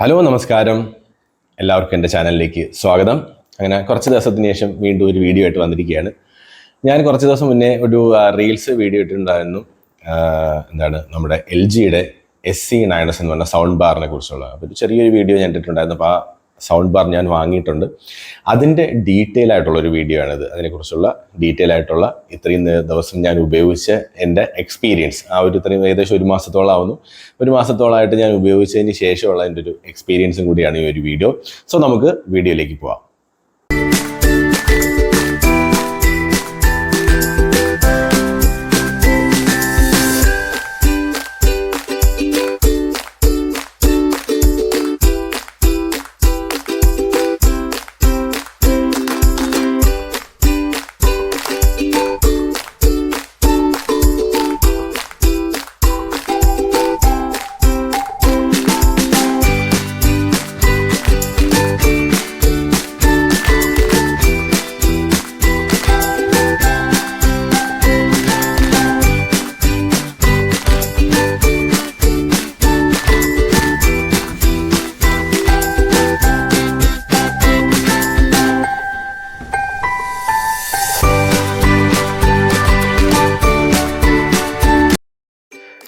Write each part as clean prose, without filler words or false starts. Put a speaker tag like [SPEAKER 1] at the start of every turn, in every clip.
[SPEAKER 1] Hello നമസ്കാരം, എല്ലാവർക്കും എൻ്റെ ചാനലിലേക്ക് സ്വാഗതം. അങ്ങനെ കുറച്ച് ദിവസത്തിന് ശേഷം വീണ്ടും ഒരു വീഡിയോ ആയിട്ട് വന്നിരിക്കുകയാണ്. ഞാൻ കുറച്ച് ദിവസം മുന്നേ ഒരു റീൽസ് വീഡിയോ ഇട്ടിട്ടുണ്ടായിരുന്നു. നമ്മുടെ LGയുടെ SC9S എന്ന് പറഞ്ഞ സൗണ്ട് ബാറിനെ കുറിച്ചുള്ള അപ്പോൾ ഒരു ചെറിയൊരു വീഡിയോ ഞാൻ ഇട്ടിട്ടുണ്ടായിരുന്നു. അപ്പോൾ ആ സൗണ്ട് ബാർ ഞാൻ വാങ്ങിയിട്ടുണ്ട്. അതിൻ്റെ ഡീറ്റെയിൽ ആയിട്ടുള്ളൊരു വീഡിയോ ആണിത്. അതിനെക്കുറിച്ചുള്ള ഡീറ്റെയിൽ ആയിട്ടുള്ള ഇത്രയും ദിവസം ഞാൻ ഉപയോഗിച്ച എൻ്റെ എക്സ്പീരിയൻസ്, ഇത്രയും ഏകദേശം ഒരു മാസത്തോളമാവുന്നു. ഒരു മാസത്തോളമായിട്ട് ഞാൻ ഉപയോഗിച്ചതിന് ശേഷമുള്ള എൻ്റെ ഒരു എക്സ്പീരിയൻസും കൂടിയാണ് ഈ ഒരു വീഡിയോ. സോ നമുക്ക് വീഡിയോയിലേക്ക് പോവാം.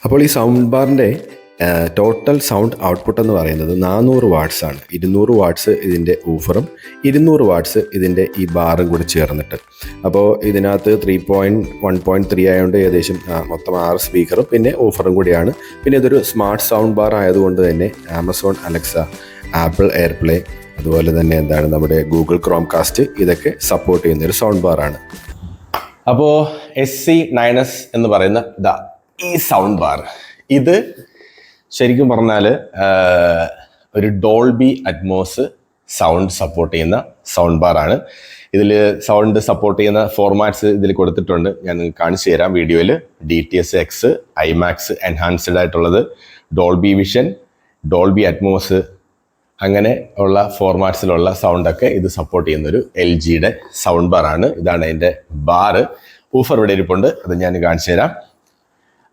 [SPEAKER 1] അപ്പോൾ ഈ സൗണ്ട് ബാറിൻ്റെ ടോട്ടൽ സൗണ്ട് ഔട്ട്പുട്ട് എന്ന് പറയുന്നത് 400 വാട്ട്സ് ആണ്. 200 വാട്ട്സ് ഇതിൻ്റെ ഊഫറും 200 വാട്ട്സ് ഇതിൻ്റെ ഈ ബാറും കൂടി ചേർന്നിട്ട്. അപ്പോൾ ഇതിനകത്ത് 1.3 ആയതുകൊണ്ട് ഏകദേശം മൊത്തം 6 സ്പീക്കറും പിന്നെ ഊഫറും കൂടിയാണ്. പിന്നെ ഇതൊരു സ്മാർട്ട് സൗണ്ട് ബാർ ആയതുകൊണ്ട് തന്നെ ആമസോൺ അലക്സ, ആപ്പിൾ എയർപ്ലേ, അതുപോലെ തന്നെ നമ്മുടെ ഗൂഗിൾ ക്രോംകാസ്റ്റ് ഇതൊക്കെ സപ്പോർട്ട് ചെയ്യുന്നൊരു സൗണ്ട് ബാറാണ്. അപ്പോൾ SC9S എന്ന് പറയുന്ന ഈ സൗണ്ട് ബാർ, ഇത് ശരിക്കും പറഞ്ഞാൽ ഒരു ഡോൾബി അറ്റ്മോസ് സൗണ്ട് സപ്പോർട്ട് ചെയ്യുന്ന സൗണ്ട് ബാറാണ്. ഇതിൽ സൗണ്ട് സപ്പോർട്ട് ചെയ്യുന്ന ഫോർമാറ്റ്സ് ഇതിൽ കൊടുത്തിട്ടുണ്ട്. ഞാൻ കാണിച്ചു തരാം വീഡിയോയിൽ. DTS:X, IMAX എൻഹാൻസ്ഡ് ആയിട്ടുള്ളത്, ഡോൾബി വിഷൻ, ഡോൾബി അറ്റ്മോസ്, അങ്ങനെ ഉള്ള ഫോർമാറ്റ്സിലുള്ള സൗണ്ടൊക്കെ ഇത് സപ്പോർട്ട് ചെയ്യുന്നൊരു LGയുടെ സൗണ്ട് ബാറാണ്. ഇതാണ് അതിൻ്റെ ബാറ്. ഊഫർ ഇവിടെ ഇരിപ്പുണ്ട്, അത് ഞാൻ കാണിച്ചു തരാം.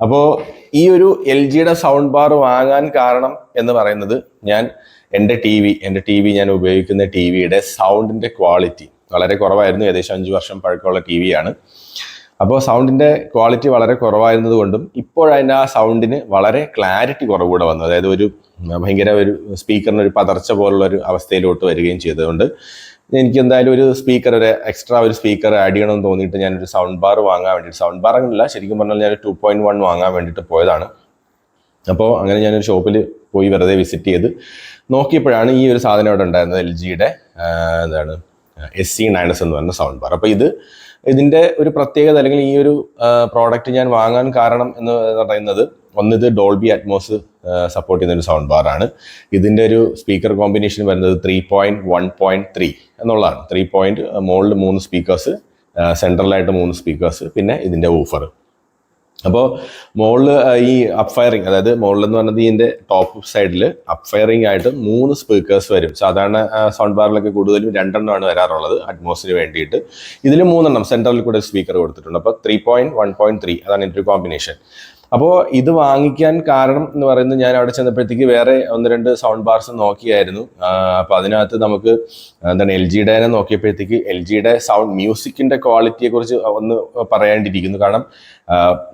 [SPEAKER 1] അപ്പോൾ ഈ ഒരു LGയുടെ സൗണ്ട് ബാർ വാങ്ങാൻ കാരണം എന്ന് പറയുന്നത്, എൻ്റെ ടി വി ഞാൻ ഉപയോഗിക്കുന്ന ടിവിയുടെ സൗണ്ടിൻ്റെ ക്വാളിറ്റി വളരെ കുറവായിരുന്നു. ഏകദേശം 5 വർഷം പഴക്കമുള്ള ടിവിയാണ്. അപ്പോൾ സൗണ്ടിൻ്റെ ക്വാളിറ്റി വളരെ കുറവായിരുന്നത് കൊണ്ടും ഇപ്പോഴതിൻ്റെ ആ സൗണ്ടിന് വളരെ ക്ലാരിറ്റി കുറവുകൂടെ വന്നു. അതായത് ഭയങ്കര ഒരു സ്പീക്കറിന് ഒരു പതർച്ച പോലുള്ളൊരു അവസ്ഥയിലോട്ട് വരികയും ചെയ്തതുകൊണ്ട് എനിക്ക് എന്തായാലും ഒരു എക്സ്ട്രാ ഒരു സ്പീക്കർ ആഡ് ചെയ്യണമെന്ന് തോന്നിയിട്ട് ഞാനൊരു സൗണ്ട് ബാർ വാങ്ങാൻ വേണ്ടിയിട്ട്, സൗണ്ട് ബാർ അങ്ങനെയല്ല, ശരിക്കും പറഞ്ഞാൽ ഞാൻ 2.1 വാങ്ങാൻ വേണ്ടിയിട്ട് പോയതാണ്. അപ്പോൾ അങ്ങനെ ഞാനൊരു ഷോപ്പിൽ പോയി വെറുതെ വിസിറ്റ് ചെയ്ത് നോക്കിയപ്പോഴാണ് ഈ ഒരു സാധനം അവിടെ ഉണ്ടായിരുന്നത്, LGയുടെ SC9S എന്ന് പറഞ്ഞ സൗണ്ട് ബാർ. അപ്പോൾ ഇതിൻ്റെ ഒരു പ്രത്യേകത, അല്ലെങ്കിൽ ഈ ഒരു പ്രോഡക്റ്റ് ഞാൻ വാങ്ങാൻ കാരണം എന്ന് പറയുന്നത്, ഇത് ഡോൾബി അറ്റ്മോസ് സപ്പോർട്ട് ചെയ്യുന്ന ഒരു സൗണ്ട് ബാറാണ്. ഇതിൻ്റെ ഒരു സ്പീക്കർ കോമ്പിനേഷൻ വരുന്നത് 3.1.3 എന്നുള്ളതാണ്. 3 മുകളിൽ 3 സ്പീക്കേഴ്സ്, സെൻട്രലായിട്ട് 3 സ്പീക്കേഴ്സ്, പിന്നെ ഇതിൻ്റെ ഊഫർ. അപ്പോൾ മുകളിൽ ഈ അപ്പ് ഫയറിങ്, അതായത് മുകളിലെന്ന് പറഞ്ഞത് ഇതിൻ്റെ ടോപ്പ് സൈഡിൽ അപ്പ് ഫയറിങ് ആയിട്ട് 3 സ്പീക്കേഴ്സ് വരും. സാധാരണ സൗണ്ട് ബാറിലൊക്കെ കൂടുതലും 2 എണ്ണമാണ് വരാറുള്ളത് അറ്റ്മോസിന് വേണ്ടിയിട്ട്. ഇതിൽ 3 എണ്ണം സെൻട്രലിൽ കൂടെ സ്പീക്കർ കൊടുത്തിട്ടുണ്ട്. അപ്പോൾ 3.1.3 അതാണ് ഇതിൻ്റെ ഒരു കോമ്പിനേഷൻ. അപ്പോൾ ഇത് വാങ്ങിക്കാൻ കാരണം എന്ന് പറയുന്നത്, ഞാൻ അവിടെ ചെന്നപ്പോഴത്തേക്ക് വേറെ 1-2 സൗണ്ട് ബാർസ് നോക്കിയായിരുന്നു. അപ്പോൾ അതിനകത്ത് നമുക്ക് LGയുടെ നോക്കിയപ്പോഴത്തേക്ക് LGയുടെ സൗണ്ട് മ്യൂസിക്കിൻ്റെ ക്വാളിറ്റിയെക്കുറിച്ച് ഒന്ന് പറയാണ്ടിരിക്കുന്നു. കാരണം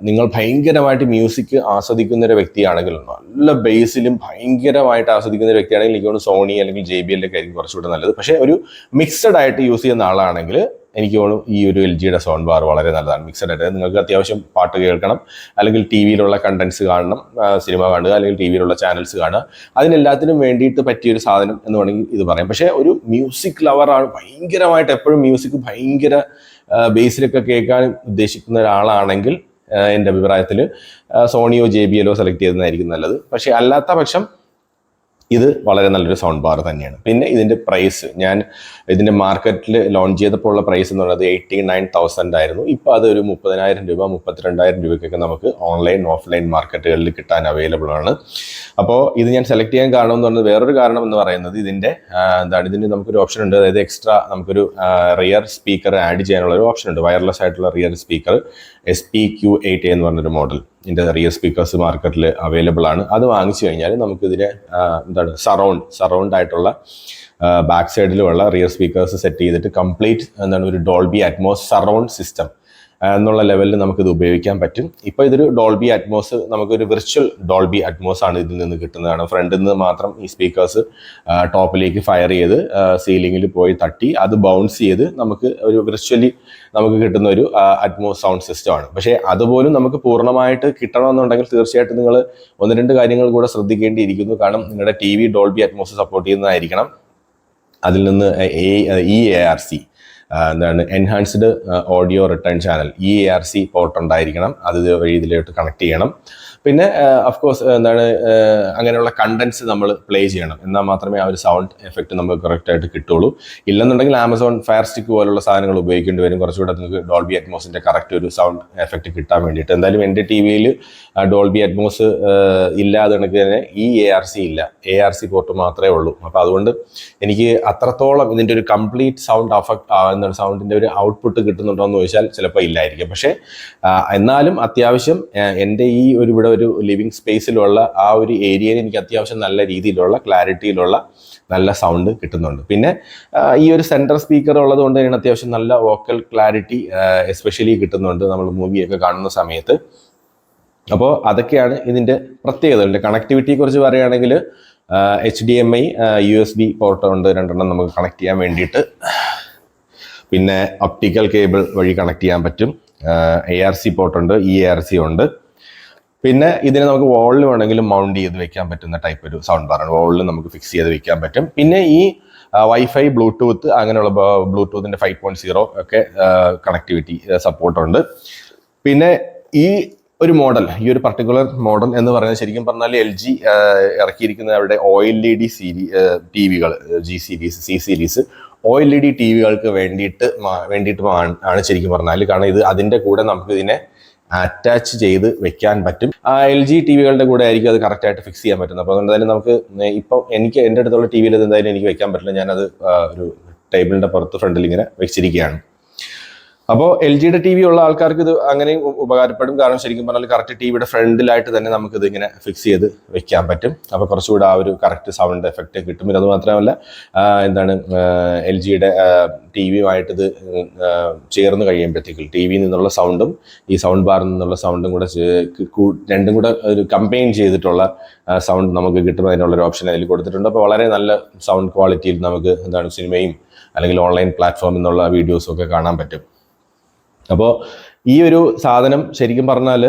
[SPEAKER 1] നിങ്ങൾ ഭയങ്കരമായിട്ട് മ്യൂസിക് ആസ്വദിക്കുന്ന ഒരു വ്യക്തിയാണെങ്കിൽ, നല്ല ബേസിലും ഭയങ്കരമായിട്ട് ആസ്വദിക്കുന്ന ഒരു വ്യക്തിയാണെങ്കിൽ എനിക്ക് തോന്നുന്നു സോണി അല്ലെങ്കിൽ JBL ഒക്കെ ആയിരിക്കും കുറച്ചുകൂടെ നല്ലത്. പക്ഷേ ഒരു മിക്സഡ് ആയിട്ട് യൂസ് ചെയ്യുന്ന ആളാണെങ്കിൽ എനിക്ക് തോന്നുന്നു ഈ ഒരു LGയുടെ സൗണ്ട് ബാർ വളരെ നല്ലതാണ്. മിക്സഡ് ആയിട്ട് നിങ്ങൾക്ക് അത്യാവശ്യം പാട്ട് കേൾക്കണം, അല്ലെങ്കിൽ TVയിലുള്ള കണ്ടന്റ്സ് കാണണം, സിനിമ കാണുക, അല്ലെങ്കിൽ TVയിലുള്ള ചാനൽസ് കാണുക, അതിനെല്ലാത്തിനും വേണ്ടിയിട്ട് പറ്റിയൊരു സാധനം എന്ന് വേണമെങ്കിൽ ഇത് പറയാം. പക്ഷേ ഒരു മ്യൂസിക് ലവറാണ്, ഭയങ്കരമായിട്ട് എപ്പോഴും മ്യൂസിക് ഭയങ്കര ബേസിലൊക്കെ കേൾക്കാൻ ഉദ്ദേശിക്കുന്ന ഒരാളാണെങ്കിൽ എൻ്റെ അഭിപ്രായത്തിൽ സോണിയോ JBLോ സെലക്ട് ചെയ്യുന്നതായിരിക്കും നല്ലത്. പക്ഷേ അല്ലാത്ത പക്ഷം ഇത് വളരെ നല്ലൊരു സൗണ്ട് ബാർ തന്നെയാണ്. പിന്നെ ഇതിൻ്റെ പ്രൈസ്, ഞാൻ ഇതിൻ്റെ മാർക്കറ്റിൽ ലോഞ്ച് ചെയ്തപ്പോൾ ഉള്ള പ്രൈസ് എന്ന് പറയുന്നത് 89,000 ആയിരുന്നു. ഇപ്പോൾ അതൊരു 30,000 രൂപ 32,000 രൂപയ്ക്കൊക്കെ നമുക്ക് ഓൺലൈൻ ഓഫ്ലൈൻ മാർക്കറ്റുകളിൽ കിട്ടാൻ അവൈലബിൾ ആണ്. അപ്പോൾ ഇത് ഞാൻ സെലക്ട് ചെയ്യാൻ കാരണം എന്ന് പറയുന്നത്, വേറൊരു കാരണം എന്ന് പറയുന്നത് ഇതിൻ്റെ ഇതിന് നമുക്കൊരു ഓപ്ഷൻ ഉണ്ട്. അതായത് എക്സ്ട്രാ നമുക്കൊരു റിയർ സ്പീക്കർ ആഡ് ചെയ്യാനുള്ള ഒരു ഓപ്ഷൻ ഉണ്ട്. വയർലെസ് ആയിട്ടുള്ള റിയർ സ്പീക്കർ SP-Q8A എന്ന് പറഞ്ഞൊരു മോഡൽ. ഇതിൻ്റെ റിയർ സ്പീക്കേഴ്സ് മാർക്കറ്റിൽ അവൈലബിൾ ആണ്. അത് വാങ്ങിച്ചു കഴിഞ്ഞാൽ നമുക്കിതിനെ സറൗണ്ട് ആയിട്ടുള്ള ബാക്ക് സൈഡിലുള്ള റിയർ സ്പീക്കേഴ്സ് സെറ്റ് ചെയ്തിട്ട് കംപ്ലീറ്റ് ഒരു ഡോൾബി അറ്റ്മോസ് സറൗണ്ട് സിസ്റ്റം എന്നുള്ള ലെവലിൽ നമുക്കിത് ഉപയോഗിക്കാൻ പറ്റും. ഇപ്പോൾ ഇതൊരു ഡോൾബി അറ്റ്മോസ്, നമുക്കൊരു വിർച്വൽ ഡോൾബി അറ്റ്മോസ് ആണ് ഇതിൽ നിന്ന് കിട്ടുന്നതാണ്. ഫ്രണ്ടിൽ നിന്ന് മാത്രം ഈ സ്പീക്കേഴ്സ് ടോപ്പിലേക്ക് ഫയർ ചെയ്ത് സീലിങ്ങിൽ പോയി തട്ടി അത് ബൗൺസ് ചെയ്ത് നമുക്ക് ഒരു വിർച്വലി നമുക്ക് കിട്ടുന്ന ഒരു അറ്റ്മോസ് സൗണ്ട് സിസ്റ്റമാണ്. പക്ഷേ അതുപോലും നമുക്ക് പൂർണ്ണമായിട്ട് കിട്ടണമെന്നുണ്ടെങ്കിൽ തീർച്ചയായിട്ടും നിങ്ങൾ 1-2 കാര്യങ്ങൾ കൂടെ ശ്രദ്ധിക്കേണ്ടിയിരിക്കുന്നു. കാരണം നിങ്ങളുടെ TV ഡോൾബി അറ്റ്മോസ് സപ്പോർട്ട് ചെയ്യുന്നതായിരിക്കണം. അതിൽ നിന്ന് EARC enhanced audio return channel EARC port ഉണ്ടായിരിക്കണം. അത് വഴി ഇതിലോട്ട് കണക്ട് ചെയ്യണം. പിന്നെ അഫ്കോഴ്സ് അങ്ങനെയുള്ള കണ്ടന്റ്സ് നമ്മൾ പ്ലേ ചെയ്യണം. എന്നാൽ മാത്രമേ ആ ഒരു സൗണ്ട് എഫക്റ്റ് നമുക്ക് കറക്റ്റായിട്ട് കിട്ടുള്ളൂ. ഇല്ലെന്നുണ്ടെങ്കിൽ ആമസോൺ ഫയർ സ്റ്റിക്ക് പോലുള്ള സാധനങ്ങൾ ഉപയോഗിക്കേണ്ടി വരും കുറച്ചുകൂടെ നിങ്ങൾക്ക് ഡോൾബി അറ്റ്മോസിന്റെ കറക്റ്റ് ഒരു സൗണ്ട് എഫക്റ്റ് കിട്ടാൻ വേണ്ടിയിട്ട്. എന്തായാലും എൻ്റെ TVയിൽ ഡോൾബി അറ്റ്മോസ് ഇല്ലാതെ തന്നെ EARC ഇല്ല, ARC പോർട്ട് മാത്രമേ ഉള്ളൂ. അപ്പോൾ അതുകൊണ്ട് എനിക്ക് അത്രത്തോളം ഇതിൻ്റെ ഒരു കംപ്ലീറ്റ് സൗണ്ടിൻ്റെ ഒരു ഔട്ട്പുട്ട് കിട്ടുന്നുണ്ടോ എന്ന് ചോദിച്ചാൽ ചിലപ്പോൾ ഇല്ലായിരിക്കും. പക്ഷേ എന്നാലും അത്യാവശ്യം എൻ്റെ ഈ ഇവിടെ ഒരു ലിവിങ് സ്പേസിലുള്ള ആ ഒരു ഏരിയയിൽ എനിക്ക് അത്യാവശ്യം നല്ല രീതിയിലുള്ള ക്ലാരിറ്റിയിലുള്ള നല്ല സൗണ്ട് കിട്ടുന്നുണ്ട്. പിന്നെ ഈ ഒരു സെൻട്രൽ സ്പീക്കർ ഉള്ളത് കൊണ്ട് തന്നെ അത്യാവശ്യം നല്ല വോക്കൽ ക്ലാരിറ്റി എസ്പെഷ്യലി കിട്ടുന്നുണ്ട് നമ്മൾ മൂവിയൊക്കെ കാണുന്ന സമയത്ത്. അപ്പോൾ അതൊക്കെയാണ് ഇതിൻ്റെ പ്രത്യേകത. ഇതിൻ്റെ കണക്ടിവിറ്റിയെ കുറിച്ച് പറയുകയാണെങ്കിൽ HDMI USB പോർട്ട് ഉണ്ട് 2 നമുക്ക് കണക്ട് ചെയ്യാൻ വേണ്ടിയിട്ട്. പിന്നെ ഒപ്റ്റിക്കൽ കേബിൾ വഴി കണക്ട് ചെയ്യാൻ പറ്റും. ARC പോർട്ടുണ്ട്, EARC ഉണ്ട്. പിന്നെ ഇതിനെ നമുക്ക് വാളിൽ വേണമെങ്കിലും മൗണ്ട് ചെയ്ത് വെക്കാൻ പറ്റുന്ന ടൈപ്പ് ഒരു സൗണ്ട് ബാറാണ്. വാളിൽ നമുക്ക് ഫിക്സ് ചെയ്ത് വെക്കാൻ പറ്റും. പിന്നെ ഈ വൈഫൈ, ബ്ലൂടൂത്ത് അങ്ങനെയുള്ള ബ്ലൂടൂത്തിൻ്റെ 5.0 ഒക്കെ കണക്ടിവിറ്റി സപ്പോർട്ടുണ്ട്. പിന്നെ ഈ ഒരു പർട്ടിക്കുലർ മോഡൽ എന്ന് പറയുന്നത് ശരിക്കും പറഞ്ഞാൽ LG ഇറക്കിയിരിക്കുന്ന അവരുടെ OLED TVകൾ G series, C series OLED TVകൾക്ക് വേണ്ടിയിട്ട് ആണ് ശരിക്കും പറഞ്ഞാൽ. കാരണം ഇത് അതിൻ്റെ കൂടെ നമുക്ക് ഇതിനെ അറ്റാച്ച് ചെയ്ത് വെക്കാൻ പറ്റും. LG TVകളുടെ കൂടെ ആയിരിക്കും അത് കറക്റ്റായിട്ട് ഫിക്സ് ചെയ്യാൻ പറ്റുന്നത്. അപ്പോൾ അതുകൊണ്ട് തന്നെ നമുക്ക് ഇപ്പോൾ എൻ്റെ അടുത്തുള്ള TVയിൽ ഇത് എന്തായാലും എനിക്ക് വെക്കാൻ പറ്റില്ല. ഞാനത് ഒരു ടേബിളിൻ്റെ പുറത്ത് ഫ്രണ്ടിൽ ഇങ്ങനെ വെച്ചിരിക്കുകയാണ്. അപ്പോൾ LGയുടെ TV ഉള്ള ആൾക്കാർക്ക് ഇത് അങ്ങനെയും ഉപകാരപ്പെടും. കാരണം ശരിക്കും പറഞ്ഞാൽ കറക്റ്റ് TVയുടെ ഫ്രണ്ടിലായിട്ട് തന്നെ നമുക്കിത് ഇങ്ങനെ ഫിക്സ് ചെയ്ത് വെക്കാൻ പറ്റും. അപ്പോൾ കുറച്ചുകൂടെ ആ ഒരു കറക്റ്റ് സൗണ്ട് എഫക്റ്റ് കിട്ടും. പിന്നെ അത് മാത്രമല്ല LGയുടെ TVയുമായിട്ട് ഇത് ചേർന്ന് കഴിയുമ്പോഴത്തേക്കും TVയിൽ നിന്നുള്ള സൗണ്ടും ഈ സൗണ്ട് ബാറിൽ നിന്നുള്ള സൗണ്ടും കൂടെ രണ്ടും കൂടെ ഒരു കമ്പൈൻ ചെയ്തിട്ടുള്ള സൗണ്ട് നമുക്ക് കിട്ടും. അതിനുള്ളൊരു ഓപ്ഷൻ അതിൽ കൊടുത്തിട്ടുണ്ട്. അപ്പോൾ വളരെ നല്ല സൗണ്ട് ക്വാളിറ്റിയിൽ നമുക്ക് സിനിമയും അല്ലെങ്കിൽ ഓൺലൈൻ പ്ലാറ്റ്ഫോമിൽ നിന്നുള്ള വീഡിയോസും ഒക്കെ കാണാൻ പറ്റും. അപ്പോൾ ഈ ഒരു സാധനം ശരിക്കും പറഞ്ഞാൽ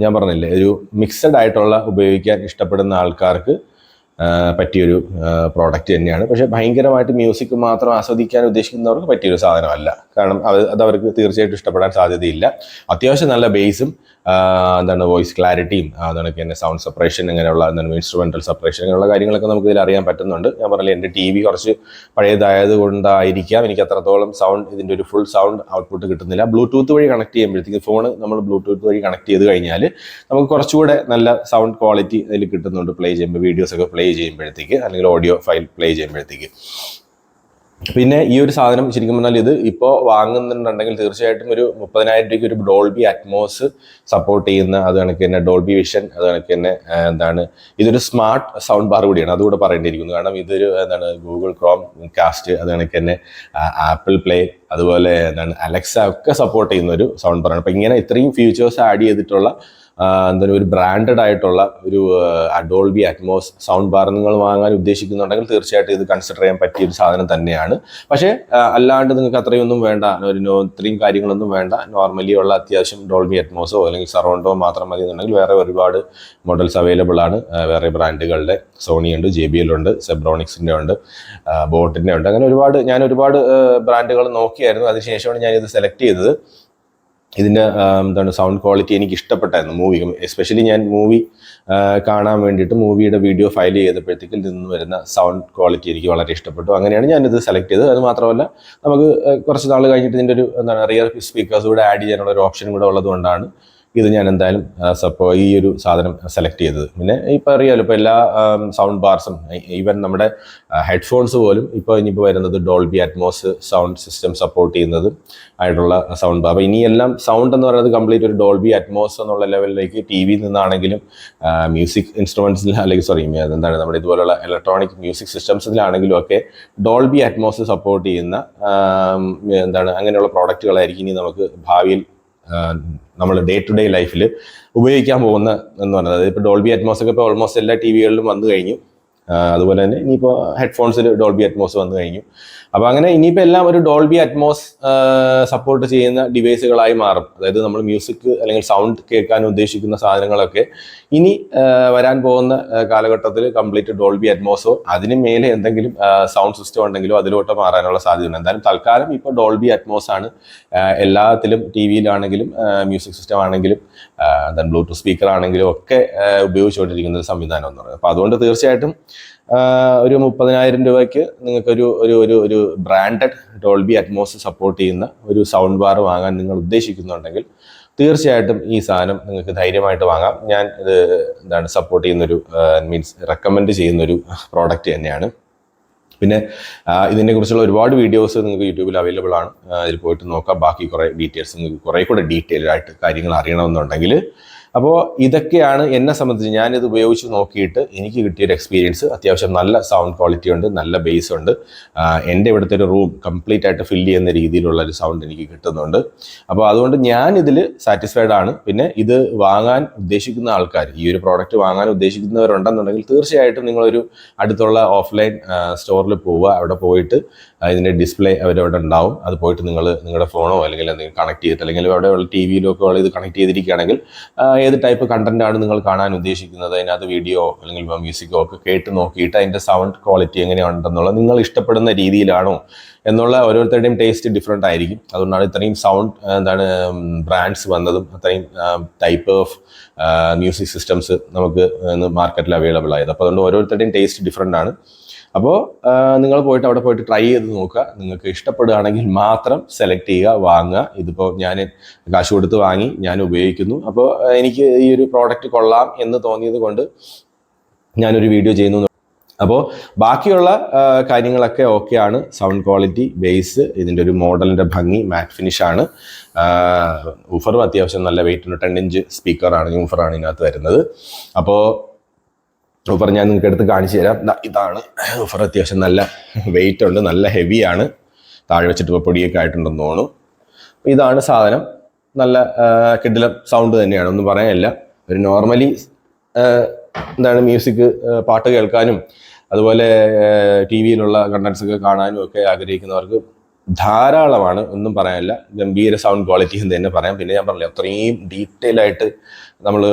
[SPEAKER 1] ഞാൻ പറഞ്ഞില്ലേ, ഒരു മിക്സഡ് ആയിട്ടുള്ള ഉപയോഗിക്കാൻ ഇഷ്ടപ്പെടുന്ന ആൾക്കാർക്ക് പറ്റിയൊരു പ്രോഡക്റ്റ് തന്നെയാണ്. പക്ഷേ ഭയങ്കരമായിട്ട് മ്യൂസിക് മാത്രം ആസ്വദിക്കാൻ ഉദ്ദേശിക്കുന്നവർക്ക് പറ്റിയൊരു സാധനമല്ല. കാരണം അത് അവർക്ക് തീർച്ചയായിട്ടും ഇഷ്ടപ്പെടാൻ സാധ്യതയില്ല. അത്യാവശ്യം നല്ല ബേസും വോയിസ് ക്ലാരിറ്റിയും തന്നെ സൗണ്ട് സെപ്പറേഷൻ, അങ്ങനെയുള്ള ഇൻസ്ട്രുമെന്റൽ സെപ്പറേഷൻ, അങ്ങനെയുള്ള കാര്യങ്ങളൊക്കെ നമുക്ക് ഇതിൽ അറിയാൻ പറ്റുന്നുണ്ട്. ഞാൻ പറഞ്ഞില്ല, എൻ്റെ TV കുറച്ച് പഴയതായത് കൊണ്ടായിരിക്കാം എനിക്ക് അത്രത്തോളം സൗണ്ട്, ഇതിൻ്റെ ഒരു ഫുൾ സൗണ്ട് ഔട്ട്പുട്ട് കിട്ടുന്നില്ല. ബ്ലൂടൂത്ത് വഴി കണക്ട് ചെയ്യുമ്പോഴത്തേക്ക് ഫോൺ നമ്മൾ ബ്ലൂടൂത്ത് വഴി കണക്ട് ചെയ്ത് കഴിഞ്ഞാൽ നമുക്ക് കുറച്ചുകൂടെ നല്ല സൗണ്ട് ക്വാളിറ്റി അതിൽ കിട്ടുന്നുണ്ട്. പ്ലേ ചെയ്യുമ്പോൾ വീഡിയോസൊക്കെ പ്ലേ ചെയ്യുമ്പോഴത്തേക്ക് അല്ലെങ്കിൽ ഓഡിയോ ഫയൽ പ്ലേ ചെയ്യുമ്പോഴത്തേക്ക്. പിന്നെ ഈ ഒരു സാധനം ശരിക്കും പറഞ്ഞാൽ ഇത് ഇപ്പോൾ വാങ്ങുന്നുണ്ടെങ്കിൽ തീർച്ചയായിട്ടും ഒരു 30,000 രൂപയ്ക്ക് ഒരു ഡോൾബി അറ്റ്മോസ് സപ്പോർട്ട് ചെയ്യുന്ന, അത് കണക്ക് തന്നെ ഡോൾബി വിഷൻ, അത് കണക്ക് തന്നെ ഇതൊരു സ്മാർട്ട് സൗണ്ട് ബാർ കൂടിയാണ്, അതുകൂടെ പറയേണ്ടിയിരിക്കുന്നു. കാരണം ഇതൊരു ഗൂഗിൾ ക്രോം കാസ്റ്റ്, അത് കണക്ക് തന്നെ ആപ്പിൾ പ്ലേ, അതുപോലെ അലക്സ ഒക്കെ സപ്പോർട്ട് ചെയ്യുന്ന ഒരു സൗണ്ട് ബാറാണ്. അപ്പം ഇങ്ങനെ ഇത്രയും ഫീച്ചേഴ്സ് ആഡ് ചെയ്തിട്ടുള്ള ഒരു ബ്രാൻഡഡ് ആയിട്ടുള്ള ഒരു ഡോൾബി അറ്റ്മോസ് സൗണ്ട് ബാർ നിങ്ങൾ വാങ്ങാൻ ഉദ്ദേശിക്കുന്നുണ്ടെങ്കിൽ തീർച്ചയായിട്ടും ഇത് കൺസിഡർ ചെയ്യാൻ പറ്റിയ ഒരു സാധനം തന്നെയാണ്. പക്ഷേ അല്ലാണ്ട് നിങ്ങൾക്ക് അത്രയൊന്നും വേണ്ട, ഇത്രയും കാര്യങ്ങളൊന്നും വേണ്ട, നോർമലി ഉള്ള അത്യാവശ്യം ഡോൾബി അറ്റ്മോസോ അല്ലെങ്കിൽ സറൗണ്ടോ മാത്രം മതി എന്നുണ്ടെങ്കിൽ വേറെ ഒരുപാട് മോഡൽസ് അവൈലബിൾ ആണ്. വേറെ ബ്രാൻഡുകളുടെ സോണി ഉണ്ട്, JBL ഉണ്ട്, സെബ്രോണിക്സിൻ്റെ ഉണ്ട്, ബോട്ടിൻ്റെ ഉണ്ട്, അങ്ങനെ ഞാൻ ഒരുപാട് ബ്രാൻഡുകൾ നോക്കിയായിരുന്നു. അതിനുശേഷമാണ് ഞാനിത് സെലക്ട് ചെയ്തത്. ഇതിൻ്റെ സൗണ്ട് ക്വാളിറ്റി എനിക്ക് ഇഷ്ടപ്പെട്ടായിരുന്നു. മൂവി എസ്പെഷ്യലി ഞാൻ മൂവി കാണാൻ വേണ്ടിയിട്ട് മൂവിയുടെ വീഡിയോ ഫയൽ ചെയ്തപ്പോഴത്തേക്കിൽ നിന്ന് വരുന്ന സൗണ്ട് ക്വാളിറ്റി എനിക്ക് വളരെ ഇഷ്ടപ്പെട്ടു. അങ്ങനെയാണ് ഞാനിത് സെലക്ട് ചെയ്തത്. അത് മാത്രമല്ല നമുക്ക് കുറച്ച് നാൾ കഴിഞ്ഞിട്ട് ഇതിൻ്റെ ഒരു റിയർ സ്പീക്കേഴ്സ് കൂടെ ആഡ് ചെയ്യാനുള്ള ഒരു ഓപ്ഷൻ കൂടെ ഉള്ളതുകൊണ്ടാണ് ഇത് ഞാൻ എന്തായാലും ഈ ഒരു സാധനം സെലക്ട് ചെയ്തത്. പിന്നെ ഇപ്പോൾ അറിയാമല്ലോ, ഇപ്പോൾ എല്ലാ സൗണ്ട് ബാർസും ഈവൻ നമ്മുടെ ഹെഡ്ഫോൺസ് പോലും ഇനിയിപ്പോൾ വരുന്നത് Dolby Atmos sound system support ചെയ്യുന്നത് ആയിട്ടുള്ള സൗണ്ട് ബാർ. അപ്പോൾ ഇനിയെല്ലാം സൗണ്ട് എന്ന് പറയുന്നത് കംപ്ലീറ്റ് ഒരു ഡോൾബി അറ്റ്മോസ് എന്നുള്ള ലെവലിലേക്ക് ടി വിയിൽ നിന്നാണെങ്കിലും മ്യൂസിക് ഇൻസ്ട്രുമെൻറ്റ്സിൽ അല്ലെങ്കിൽ എന്താണ് നമ്മുടെ ഇതുപോലുള്ള ഇലക്ട്രോണിക് മ്യൂസിക് സിസ്റ്റംസിലാണെങ്കിലും ഒക്കെ ഡോൾബി അറ്റ്മോസ് സപ്പോർട്ട് ചെയ്യുന്ന അങ്ങനെയുള്ള പ്രോഡക്റ്റുകളായിരിക്കും ഇനി നമുക്ക് ഭാവിയിൽ നമ്മൾ ഡേ ടു ഡേ ലൈഫിൽ ഉപയോഗിക്കാൻ പോകുന്ന എന്ന് പറയുന്നത്. ഇപ്പോൾ ഡോൾബി അറ്റ്മോസ് ഒക്കെ ഇപ്പോൾ ഓൾമോസ്റ്റ് എല്ലാ ടി വികളിലും വന്നു കഴിഞ്ഞു. അതുപോലെ തന്നെ ഇനിയിപ്പോൾ ഹെഡ്ഫോൺസിൽ ഡോൾബി അറ്റ്മോസ് വന്നു കഴിഞ്ഞു. അപ്പോൾ അങ്ങനെ ഇനിയിപ്പോൾ എല്ലാം ഒരു ഡോൾബി അറ്റ്മോസ് സപ്പോർട്ട് ചെയ്യുന്ന ഡിവൈസുകളായി മാറും. അതായത് നമ്മൾ മ്യൂസിക് അല്ലെങ്കിൽ സൗണ്ട് കേൾക്കാൻ ഉദ്ദേശിക്കുന്ന സാധനങ്ങളൊക്കെ ഇനി വരാൻ പോകുന്ന കാലഘട്ടത്തിൽ കംപ്ലീറ്റ് ഡോൾബി അറ്റ്മോസോ അതിന് മേലെ എന്തെങ്കിലും സൗണ്ട് സിസ്റ്റം ഉണ്ടെങ്കിലോ അതിലോട്ട് മാറാനുള്ള സാധ്യതയുണ്ട്. എന്തായാലും തൽക്കാലം ഇപ്പോൾ ഡോൾബി അറ്റ്മോസ് ആണ് എല്ലാത്തിലും, ടി വിയിലാണെങ്കിലും മ്യൂസിക് സിസ്റ്റം ആണെങ്കിലും ബ്ലൂടൂത്ത് സ്പീക്കർ ആണെങ്കിലും ഒക്കെ ഉപയോഗിച്ചുകൊണ്ടിരിക്കുന്ന ഒരു സംവിധാനം എന്ന് പറയുന്നത്. അപ്പോൾ അതുകൊണ്ട് തീർച്ചയായിട്ടും ഒരു 30,000 രൂപയ്ക്ക് നിങ്ങൾക്കൊരു ഒരു ബ്രാൻഡഡ് ഡോൾബി അറ്റ്മോസ് സപ്പോർട്ട് ചെയ്യുന്ന ഒരു സൗണ്ട് ബാർ വാങ്ങാൻ നിങ്ങൾ ഉദ്ദേശിക്കുന്നുണ്ടെങ്കിൽ തീർച്ചയായിട്ടും ഈ സാധനം നിങ്ങൾക്ക് ധൈര്യമായിട്ട് വാങ്ങാം. ഞാൻ ഇത് സപ്പോർട്ട് ചെയ്യുന്നൊരു റെക്കമെൻഡ് ചെയ്യുന്നൊരു പ്രോഡക്റ്റ് തന്നെയാണ്. പിന്നെ ഇതിനെക്കുറിച്ചുള്ള ഒരുപാട് വീഡിയോസ് നിങ്ങൾക്ക് യൂട്യൂബിൽ അവൈലബിൾ ആണ്. അതിൽ പോയിട്ട് നോക്കാം. ബാക്കി കുറേ ഡീറ്റെയിൽസ് നിങ്ങൾക്ക് കുറേ കൂടെ ഡീറ്റെയിൽഡ് ആയിട്ട് കാര്യങ്ങൾ അറിയണമെന്നുണ്ടെങ്കിൽ. അപ്പോൾ ഇതൊക്കെയാണ് എന്നെ സംബന്ധിച്ച് ഞാനിത് ഉപയോഗിച്ച് നോക്കിയിട്ട് എനിക്ക് കിട്ടിയൊരു എക്സ്പീരിയൻസ്. അത്യാവശ്യം നല്ല സൗണ്ട് ക്വാളിറ്റി ഉണ്ട്, നല്ല ബേസ് ഉണ്ട്. എൻ്റെ ഇവിടുത്തെ ഒരു റൂം കംപ്ലീറ്റ് ആയിട്ട് ഫില്ല് ചെയ്യുന്ന രീതിയിലുള്ള ഒരു സൗണ്ട് എനിക്ക് കിട്ടുന്നുണ്ട്. അപ്പോൾ അതുകൊണ്ട് ഞാനിതിൽ സാറ്റിസ്ഫൈഡ് ആണ്. പിന്നെ ഇത് വാങ്ങാൻ ഉദ്ദേശിക്കുന്ന ആൾക്കാർ, ഈ ഒരു പ്രോഡക്റ്റ് വാങ്ങാൻ ഉദ്ദേശിക്കുന്നവരുണ്ടെന്നുണ്ടെങ്കിൽ തീർച്ചയായിട്ടും നിങ്ങളൊരു അടുത്തുള്ള ഓഫ്ലൈൻ സ്റ്റോറിൽ പോവുക. അവിടെ പോയിട്ട് ഇതിൻ്റെ ഡിസ്പ്ലേ അവരവിടെ ഉണ്ടാവും. അത് പോയിട്ട് നിങ്ങളുടെ ഫോണോ അല്ലെങ്കിൽ എന്തെങ്കിലും കണക്ട് ചെയ്തിട്ട് അല്ലെങ്കിൽ അവിടെയുള്ള ടി വിയിലൊക്കെ ഇത് കണക്ട് ചെയ്തിരിക്കുകയാണെങ്കിൽ ഏത് ടൈപ്പ് കണ്ടന്റാണ് നിങ്ങൾ കാണാൻ ഉദ്ദേശിക്കുന്നത്, അതിനകത്ത് വീഡിയോ അല്ലെങ്കിൽ മ്യൂസിക്കോ ഒക്കെ കേട്ട് നോക്കിയിട്ട് അതിൻ്റെ സൗണ്ട് ക്വാളിറ്റി എങ്ങനെയുണ്ടെന്നുള്ളത് നിങ്ങൾ ഇഷ്ടപ്പെടുന്ന രീതിയിലാണോ എന്നുള്ള ഓരോരുത്തരുടെയും ടേസ്റ്റ് ഡിഫറെൻ്റ് ആയിരിക്കും. അതുകൊണ്ടാണ് ഇത്രയും സൗണ്ട് ബ്രാൻഡ്സ് വന്നതും അത്രയും ടൈപ്പ് ഓഫ് മ്യൂസിക് സിസ്റ്റംസ് നമുക്ക് മാർക്കറ്റിൽ അവൈലബിൾ ആയത്. അപ്പോൾ അതുകൊണ്ട് ഓരോരുത്തരുടെയും ടേസ്റ്റ് ഡിഫറെൻ്റ് ആണ്. അപ്പോൾ നിങ്ങൾ പോയിട്ട് അവിടെ പോയിട്ട് ട്രൈ ചെയ്ത് നോക്കുക. നിങ്ങൾക്ക് ഇഷ്ടപ്പെടുകയാണെങ്കിൽ മാത്രം സെലക്ട് ചെയ്യുക, വാങ്ങുക. ഇതിപ്പോൾ ഞാൻ കാശ് കൊടുത്ത് വാങ്ങി, ഞാൻ ഉപയോഗിക്കുന്നു. അപ്പോൾ എനിക്ക് ഈ ഒരു പ്രോഡക്റ്റ് കൊള്ളാം എന്ന് തോന്നിയത് കൊണ്ട് ഞാനൊരു വീഡിയോ ചെയ്യുന്നു. അപ്പോൾ ബാക്കിയുള്ള കാര്യങ്ങളൊക്കെ ഓക്കെയാണ്. സൗണ്ട് ക്വാളിറ്റി, ബേസ്, ഇതിൻ്റെ ഒരു മോഡലിൻ്റെ ഭംഗി, മാറ്റ് ഫിനിഷാണ്. ഊഫറും അത്യാവശ്യം നല്ല വെയിറ്റ് ഉണ്ട്. 10 ഇഞ്ച് സ്പീക്കറാണ്, ഊഫറാണ് ഇതിനകത്ത് വരുന്നത്. അപ്പോൾ ഊഫർ ഞാൻ നിങ്ങൾക്ക് എടുത്ത് കാണിച്ചു തരാം. ഇതാണ് ഊഫർ. അത്യാവശ്യം നല്ല വെയിറ്റ് ഉണ്ട്, നല്ല ഹെവിയാണ്. താഴെ വെച്ചിട്ട് ഇപ്പോൾ പൊടിയൊക്കെ ആയിട്ടുണ്ടെന്ന് തോന്നുന്നു. ഇതാണ് സാധനം. നല്ല കിടിലം സൗണ്ട് തന്നെയാണ്, ഒന്നും പറയാനില്ല. ഒരു നോർമലി മ്യൂസിക് പാട്ട് കേൾക്കാനും അതുപോലെ ടി വിയിലുള്ള കണ്ടൻസ് ഒക്കെ കാണാനും ഒക്കെ ആഗ്രഹിക്കുന്നവർക്ക് ധാരാളമാണ്, ഒന്നും പറയാനില്ല. ഗംഭീര സൗണ്ട് ക്വാളിറ്റി എന്ന് തന്നെ പറയാം. പിന്നെ ഞാൻ പറഞ്ഞില്ല, അത്രയും ഡീറ്റെയിൽ ആയിട്ട് നമ്മൾ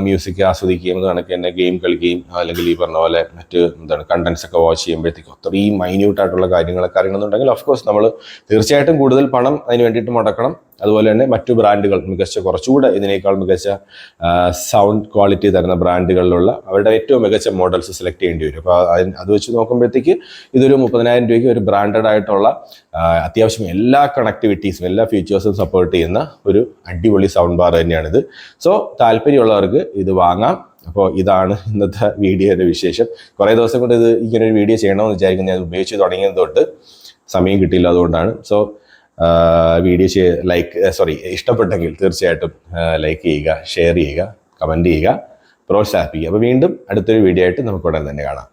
[SPEAKER 1] മ്യൂസിക് ആസ്വദിക്കുകയും കണക്ക് തന്നെ ഗെയിം കളിക്കുകയും അല്ലെങ്കിൽ ഈ പറഞ്ഞ പോലെ മറ്റ് കണ്ടൻസ് ഒക്കെ വാച്ച് ചെയ്യുമ്പോഴത്തേക്കും അത്രയും മൈന്യൂട്ടായിട്ടുള്ള കാര്യങ്ങളൊക്കെ അറിയണമെന്നുണ്ടെങ്കിൽ ഓഫ്കോഴ്സ് നമ്മൾ തീർച്ചയായിട്ടും കൂടുതൽ പണം അതിന് വേണ്ടിയിട്ട് മുടക്കണം. അതുപോലെ തന്നെ മറ്റു ബ്രാൻഡുകൾ കുറച്ചുകൂടെ ഇതിനേക്കാൾ മികച്ച സൗണ്ട് ക്വാളിറ്റി തരുന്ന ബ്രാൻഡുകളിലുള്ള അവരുടെ ഏറ്റവും മികച്ച മോഡൽസ് സെലക്ട് ചെയ്യേണ്ടി വരും. അപ്പോൾ അത് വെച്ച് നോക്കുമ്പോഴത്തേക്ക് ഇതൊരു 30,000 രൂപയ്ക്ക് ഒരു ബ്രാൻഡഡ് ആയിട്ടുള്ള അത്യാവശ്യം എല്ലാ കണക്ടിവിറ്റീസും എല്ലാ ഫീച്ചേഴ്സും സപ്പോർട്ട് ചെയ്യുന്ന ഒരു അടിപൊളി സൗണ്ട് ബാർ തന്നെയാണിത്. സോ താല്പര്യമുള്ളവർക്ക് ഇത് വാങ്ങാം. അപ്പോൾ ഇതാണ് ഇന്നത്തെ വീഡിയോയുടെ വിശേഷം. കുറേ ദിവസം കൊണ്ട് ഇങ്ങനൊരു വീഡിയോ ചെയ്യണമെന്ന് വിചാരിക്കുന്നത്. ഞാൻ ഉപയോഗിച്ച് തുടങ്ങിയത് തൊട്ട് സമയം കിട്ടിയില്ല, അതുകൊണ്ടാണ്. സോ വീഡിയോ ഇഷ്ടപ്പെട്ടെങ്കിൽ തീർച്ചയായിട്ടും ലൈക്ക് ചെയ്യുക, ഷെയർ ചെയ്യുക, കമൻറ്റ് ചെയ്യുക, പ്രോത്സാഹിപ്പിക്കുക. അപ്പോൾ വീണ്ടും അടുത്തൊരു വീഡിയോ ആയിട്ട് നമുക്ക് ഉടൻ തന്നെ കാണാം.